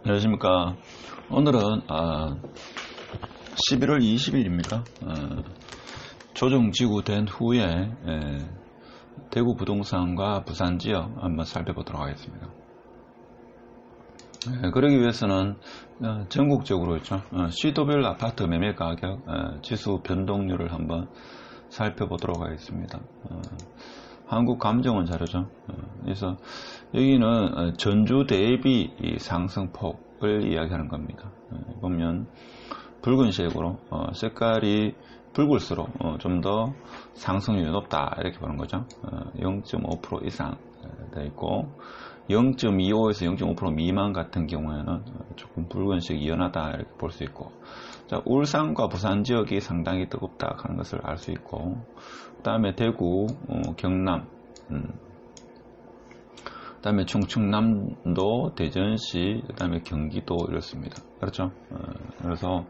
안녕하십니까. 오늘은 11월 20일입니다. 조정지구 된 후에 대구 부동산과 부산 지역 한번 살펴보도록 하겠습니다. 그러기 위해서는 전국적으로 있죠. 시도별 아파트 매매 가격 지수 변동률을 한번 살펴보도록 하겠습니다. 한국감정원 자료죠. 그래서 여기는 전주 대비 상승폭을 이야기하는 겁니다. 보면 붉은색으로 색깔이 붉을수록 좀 더 상승률이 높다 이렇게 보는 거죠. 0.5% 이상 되어 있고 0.25에서 0.5% 미만 같은 경우에는 조금 붉은색이 연하다 이렇게 볼 수 있고, 자, 울산과 부산 지역이 상당히 뜨겁다 하는 것을 알 수 있고, 그 다음에 대구, 경남, 그 다음에 충청남도, 대전시, 그 다음에 경기도 이렇습니다. 그렇죠? 그래서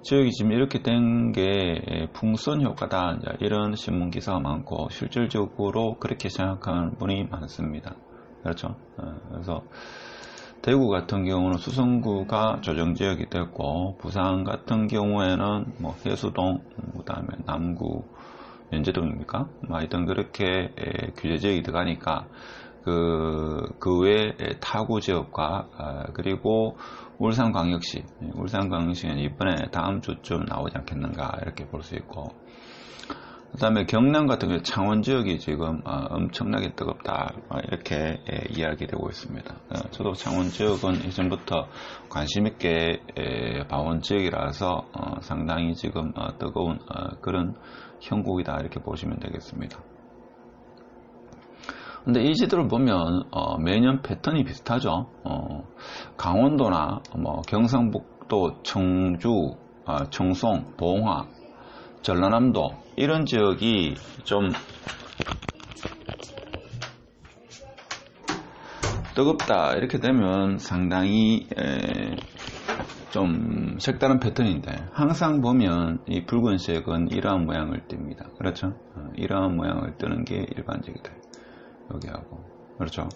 지역이 지금 이렇게 된 게 풍선 효과다 이런 신문 기사가 많고, 실질적으로 그렇게 생각하는 분이 많습니다. 그렇죠? 그래서 대구 같은 경우는 수성구가 조정지역이 됐고, 부산 같은 경우에는 뭐 해수동, 그 다음에 남구, 연제동입니까? 하여튼 그렇게 규제지역이 들어가니까 그 외에 타구 지역과 그리고 울산광역시는 이번에 다음 주쯤 나오지 않겠는가 이렇게 볼 수 있고, 그 다음에 경남 같은 경우 창원 지역이 지금 엄청나게 뜨겁다 이렇게 이야기되고 있습니다. 저도 창원 지역은 이전부터 관심 있게 봐온 지역이라서 상당히 지금 뜨거운 그런 형국이다 이렇게 보시면 되겠습니다. 근데 이 지도를 보면 매년 패턴이 비슷하죠. 강원도나 뭐 경상북도, 청주, 청송, 봉화, 전라남도 이런 지역이 좀 뜨겁다 이렇게 되면 상당히 좀 색다른 패턴인데, 항상 보면 이 붉은색은 이러한 모양을 띱니다. 그렇죠? 이러한 모양을 뜨는 게 일반적이다. 여기하고. 그렇죠?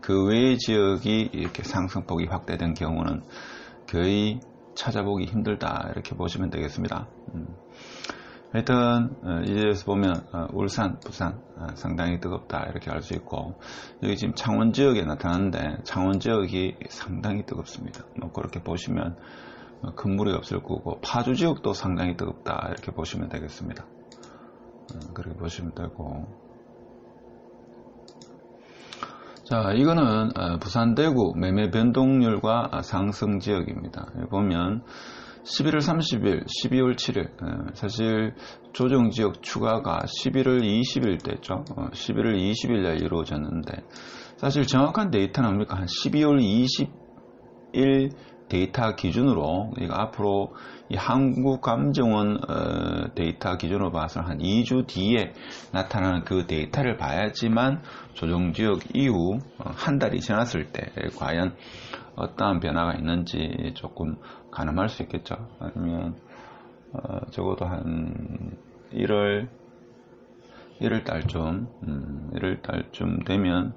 그 외의 지역이 이렇게 상승폭이 확대된 경우는 거의 찾아보기 힘들다 이렇게 보시면 되겠습니다. 하여튼 이제서 보면 울산, 부산 상당히 뜨겁다 이렇게 알 수 있고, 여기 지금 창원 지역에 나타났는데 창원 지역이 상당히 뜨겁습니다. 뭐 그렇게 보시면 큰 무리가 없을 거고, 파주 지역도 상당히 뜨겁다 이렇게 보시면 되겠습니다. 그렇게 보시면 되고, 자, 이거는 부산 대구 매매 변동률과 상승 지역입니다. 여기 보면 11월 30일, 12월 7일, 사실 조정지역 추가가 11월 20일 됐죠. 11월 20일 날 이루어졌는데, 사실 정확한 데이터는 뭡니까? 한 12월 20일 데이터 기준으로, 이거 앞으로 이 한국감정원 데이터 기준으로 봐서 한 2주 뒤에 나타나는 그 데이터를 봐야지만 조정지역 이후 한 달이 지났을 때 과연 어떠한 변화가 있는지 조금 가늠할 수 있겠죠. 아니면 적어도 한 1월 달쯤 되면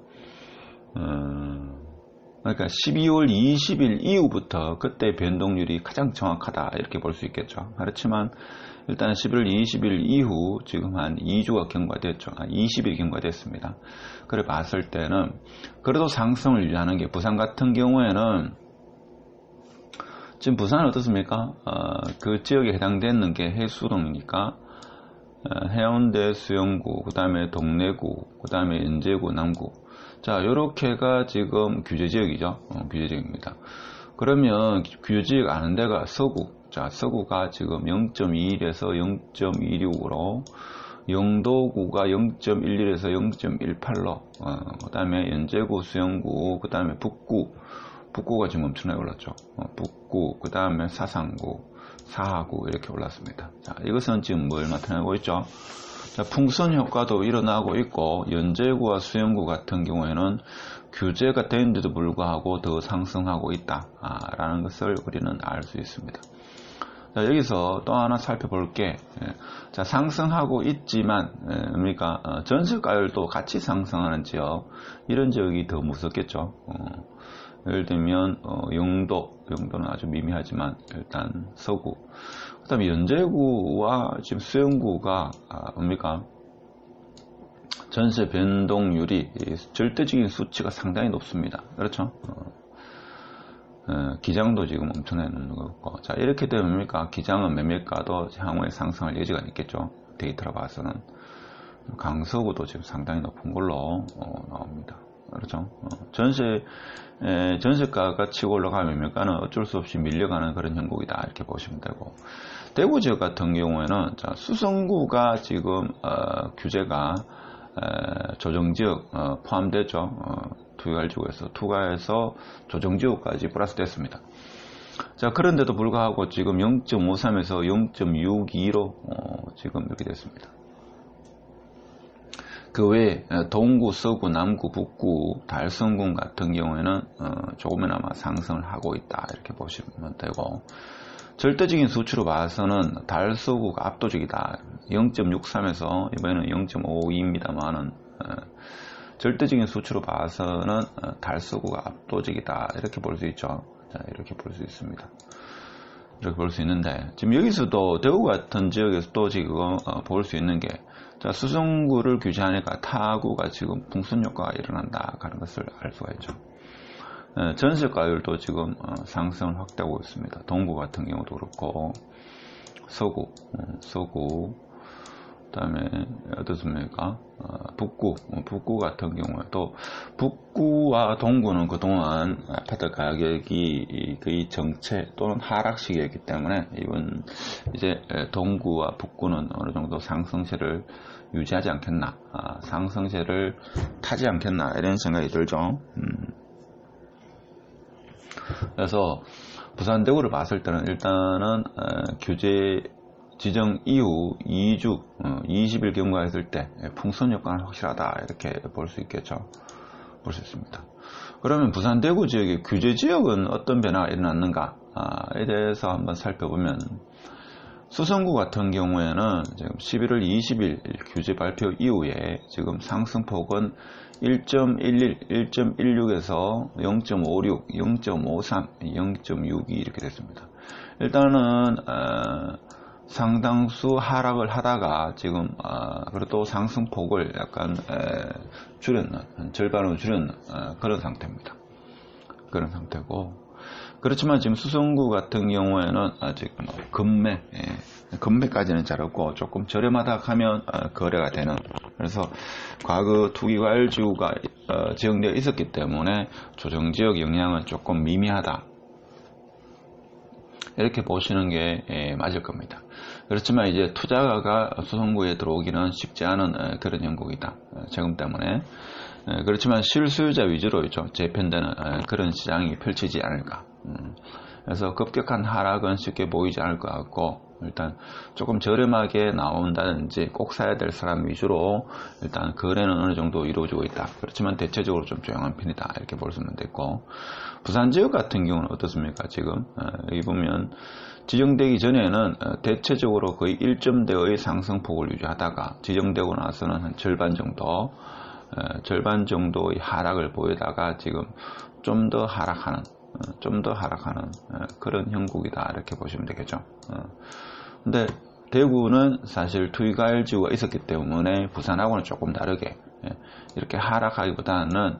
그러니까 12월 20일 이후부터 그때 변동률이 가장 정확하다 이렇게 볼 수 있겠죠. 그렇지만 일단 11월 20일 이후 지금 한 2주가 경과됐죠. 한 20일 경과됐습니다. 그래 봤을 때는 그래도 상승을 유지하는 게, 부산 같은 경우에는 지금 부산은 어떻습니까? 그 지역에 해당되는 게 해수동이니까 해운대, 수영구, 그 다음에 동래구, 그 다음에 연제구, 남구. 자, 요렇게가 지금 규제지역이죠. 규제지역입니다. 그러면 규제지역 아는 데가 서구. 자, 서구가 지금 0.21에서 0.26으로, 영도구가 0.11에서 0.18로, 그 다음에 연제구, 수영구, 그 다음에 북구가 지금 엄청나게 올랐죠. 북구, 그 다음에 사상구, 사하구 이렇게 올랐습니다. 자, 이것은 지금 뭘 나타내고 있죠? 자, 풍선 효과도 일어나고 있고, 연제구와 수영구 같은 경우에는 규제가 되는데도 불구하고 더 상승하고 있다 라는 것을 우리는 알 수 있습니다. 자, 여기서 또 하나 살펴볼 게, 자, 상승하고 있지만, 그러니까 전세가율도 같이 상승하는 지역, 이런 지역이 더 무섭겠죠. 예를 들면 영도는 아주 미미하지만 일단 서구, 그 다음에 연제구와 지금 수영구가 뭡니까? 전세 변동률이 절대적인 수치가 상당히 높습니다. 그렇죠? 기장도 지금 엄청나게 높는 거고, 자, 이렇게 되면 뭡니까? 기장은 매매가도 향후에 상승할 여지가 있겠죠. 데이터로 봐서는. 강서구도 지금 상당히 높은 걸로 나옵니다. 그렇죠? 전세가가 치고 올라가면 매매가는 어쩔 수 없이 밀려가는 그런 형국이다. 이렇게 보시면 되고, 대구 지역 같은 경우에는, 자, 수성구가 지금, 규제가, 조정지역, 포함되죠. 투가해서 조정지역까지 플러스 됐습니다. 자, 그런데도 불구하고 지금 0.53에서 0.62로, 지금 이렇게 됐습니다. 그 외에 동구, 서구, 남구, 북구, 달성군 같은 경우에는 조금이나마 상승을 하고 있다 이렇게 보시면 되고, 절대적인 수치로 봐서는 달서구가 압도적이다. 0.63에서 이번에는 0.52입니다만은 절대적인 수치로 봐서는 달서구가 압도적이다 이렇게 볼 수 있죠. 자, 이렇게 볼 수 있습니다. 이렇게 볼 수 있는데, 지금 여기서도 대구 같은 지역에서도 지금 볼 수 있는 게, 자, 수성구를 규제하니까 타구가 지금 풍선 효과가 일어난다 하는 것을 알 수가 있죠. 전세가율도 지금 상승을 확대하고 있습니다. 동구 같은 경우도 그렇고, 서구, 그 다음에 어떻습니까? 북구 같은 경우에도, 북구와 동구는 그동안 아파트 가격이 거의 정체 또는 하락시기였기 때문에 이번 이제 동구와 북구는 어느 정도 상승세를 유지하지 않겠나, 상승세를 타지 않겠나 이런 생각이 들죠. 그래서 부산 대구를 봤을 때는 일단은 규제 지정 이후 2주 20일 경과했을 때 풍선 효과는 확실하다 이렇게 볼 수 있겠죠. 볼 수 있습니다. 그러면 부산 대구 지역의 규제 지역은 어떤 변화가 일어났는가에 대해서 한번 살펴보면, 수성구 같은 경우에는 지금 11월 20일 규제 발표 이후에 지금 상승폭은 1.11, 1.16에서 0.56, 0.53, 0.62 이렇게 됐습니다. 일단은 상당수 하락을 하다가 지금 그래도 상승폭을 약간 줄였는, 절반으로 줄였는 그런 상태입니다. 그런 상태고, 그렇지만 지금 수성구 같은 경우에는 아직 금매까지는 잘 없고 조금 저렴하다 하면 거래가 되는, 그래서 과거 투기과열지구가 지정되어 있었기 때문에 조정지역 영향은 조금 미미하다 이렇게 보시는 게 맞을 겁니다. 그렇지만 이제 투자가가 수성구에 들어오기는 쉽지 않은 그런 형국이다. 세금 때문에. 그렇지만 실수요자 위주로 재편되는 그런 시장이 펼치지 않을까. 그래서 급격한 하락은 쉽게 보이지 않을 것 같고, 일단 조금 저렴하게 나온다든지 꼭 사야 될 사람 위주로 일단 거래는 어느 정도 이루어지고 있다. 그렇지만 대체적으로 좀 조용한 편이다 이렇게 볼 수는 됐고, 부산 지역 같은 경우는 어떻습니까? 지금 여기 보면 지정되기 전에는 대체적으로 거의 1점대의 상승폭을 유지하다가 지정되고 나서는 한 절반 정도의 하락을 보이다가 지금 좀 더 하락하는 그런 형국이다 이렇게 보시면 되겠죠. 근데 대구는 사실 투기과열지구가 있었기 때문에 부산하고는 조금 다르게 이렇게 하락하기보다는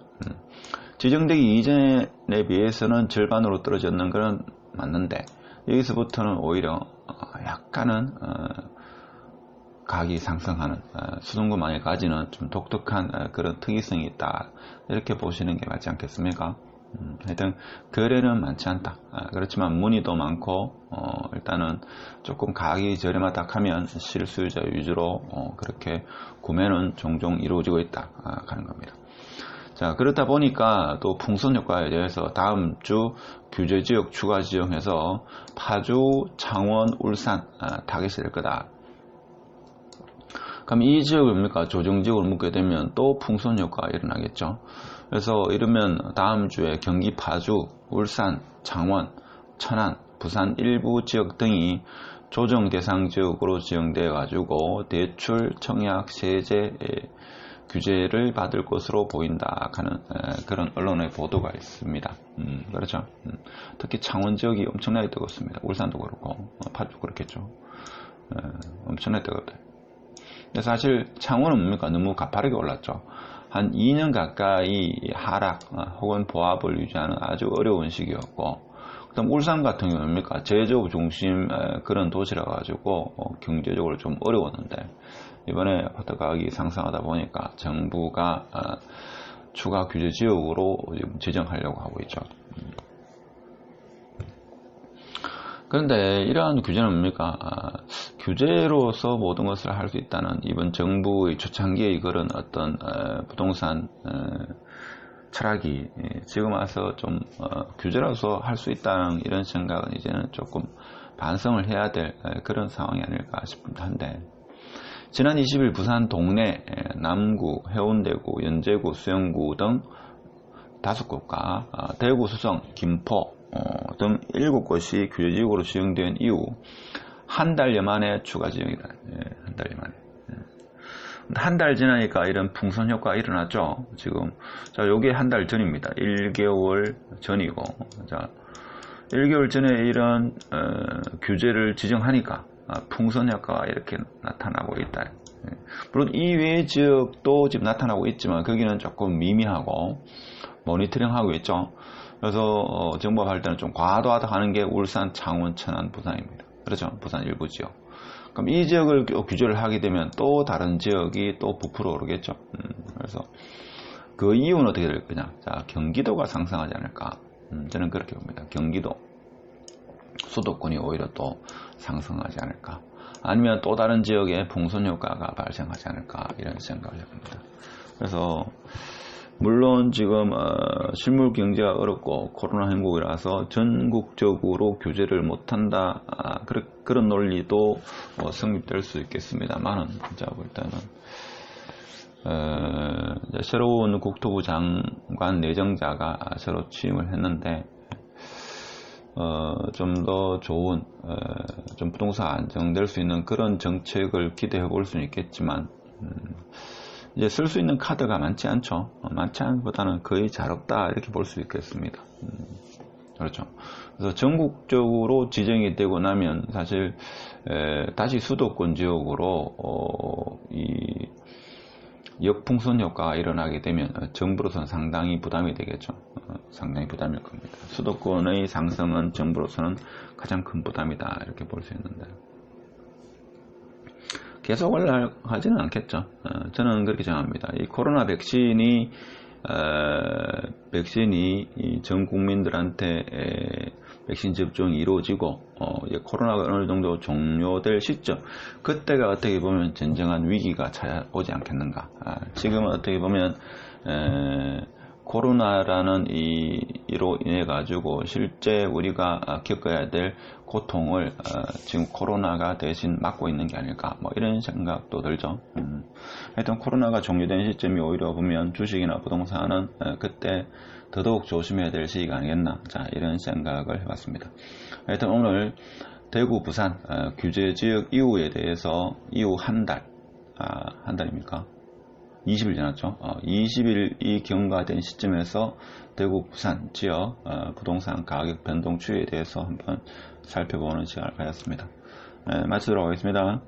지정되기 이전에 비해서는 절반으로 떨어졌는 건 맞는데, 여기서부터는 오히려 약간은 가격이 상승하는, 수성구만의 가지는 좀 독특한 그런 특이성이 있다 이렇게 보시는 게 맞지 않겠습니까? 하여튼 거래는 많지 않다. 그렇지만 문의도 많고 일단은 조금 가격이 저렴하다 하면 실수요자 위주로 그렇게 구매는 종종 이루어지고 있다 하는 겁니다. 자, 그렇다 보니까 또 풍선 효과에 대해서 다음 주 규제 지역 추가 지정해서 파주, 창원, 울산 타겟이 될 거다. 그럼 이 지역을 뭡니까? 조정지역으로 묶게 되면 또 풍선 효과가 일어나겠죠. 그래서 이러면 다음 주에 경기 파주, 울산, 창원, 천안, 부산 일부 지역 등이 조정 대상 지역으로 지정되어 가지고 대출, 청약, 세제 규제를 받을 것으로 보인다 하는 그런 언론의 보도가 있습니다. 그렇죠. 특히 창원 지역이 엄청나게 뜨겁습니다. 울산도 그렇고 파주도 그렇겠죠. 엄청나게 뜨겁다. 근데 사실 창원은 뭡니까? 너무 가파르게 올랐죠. 한 2년 가까이 하락 혹은 보합을 유지하는 아주 어려운 시기였고, 그다음 울산 같은 경우는 뭡니까? 제조업 중심 그런 도시라 가지고 경제적으로 좀 어려웠는데, 이번에 아파트 가격이 상승하다 보니까 정부가 추가 규제 지역으로 지금 지정하려고 하고 있죠. 그런데 이러한 규제는 뭡니까? 규제로서 모든 것을 할 수 있다는 이번 정부의 초창기의 그런 어떤 부동산 철학이 지금 와서 좀 규제로서 할 수 있다는 이런 생각은 이제는 조금 반성을 해야 될 그런 상황이 아닐까 싶습니다. 한데 지난 20일 부산 동래, 남구, 해운대구, 연제구, 수영구 등 5곳과 대구, 수성, 김포 등 7곳이 규제지역으로 지정된 이후 한 달여 만에 추가 지정이다. 한 달여 만에. 한 달 지나니까 이런 풍선 효과가 일어났죠. 지금 자, 요게 한 달 전입니다. 1개월 전이고, 자, 1개월 전에 이런 규제를 지정하니까 풍선 효과가 이렇게 나타나고 있다. 물론 이외의 지역도 지금 나타나고 있지만 거기는 조금 미미하고 모니터링하고 있죠. 그래서 정부가 할 때는 좀 과도하다 하는 게 울산, 창원, 천안, 부산입니다. 그렇죠. 부산 일부 지역. 그럼 이 지역을 규제를 하게 되면 또 다른 지역이 또 부풀어 오르겠죠. 그래서 그 이유는 어떻게 될 거냐. 자, 경기도가 상승하지 않을까. 저는 그렇게 봅니다. 경기도, 수도권이 오히려 또 상승하지 않을까. 아니면 또 다른 지역에 풍선 효과가 발생하지 않을까. 이런 생각을 해봅니다. 그래서 물론 지금 실물 경제가 어렵고 코로나 행국이라서 전국적으로 규제를 못한다 그런 논리도 성립될 수 있겠습니다만은 진짜 볼 때는 새로운 국토부 장관 내정자가 새로 취임을 했는데 좀 더 좋은 좀 부동산 안정될 수 있는 그런 정책을 기대해 볼 수는 있겠지만 이제 쓸 수 있는 카드가 많지 않죠. 많지 않보다는 거의 잘 없다 이렇게 볼 수 있겠습니다. 그렇죠. 그래서 전국적으로 지정이 되고 나면 사실 다시 수도권 지역으로 이 역풍선 효과가 일어나게 되면 정부로서는 상당히 부담이 되겠죠. 상당히 부담일 겁니다. 수도권의 상승은 정부로서는 가장 큰 부담이다 이렇게 볼 수 있는데 계속 올라가지는 않겠죠. 저는 그렇게 생각합니다. 이 코로나 백신이 전 국민들한테 백신 접종이 이루어지고 코로나가 어느 정도 종료될 시점, 그때가 어떻게 보면 진정한 위기가 찾아오지 않겠는가. 지금은 어떻게 보면 코로나라는 이로 인해 가지고 실제 우리가 겪어야 될 고통을 지금 코로나가 대신 막고 있는 게 아닐까, 뭐 이런 생각도 들죠. 하여튼 코로나가 종료된 시점이 오히려 보면 주식이나 부동산은 그때 더더욱 조심해야 될 시기가 아니겠나, 자 이런 생각을 해봤습니다. 하여튼 오늘 대구, 부산 규제 지역 이후에 대해서 이후 한 달입니까? 20일 지났죠. 20일이 경과된 시점에서 대구, 부산 지역 부동산 가격 변동 추이에 대해서 한번 살펴보는 시간을 가졌습니다. 마치도록 하겠습니다.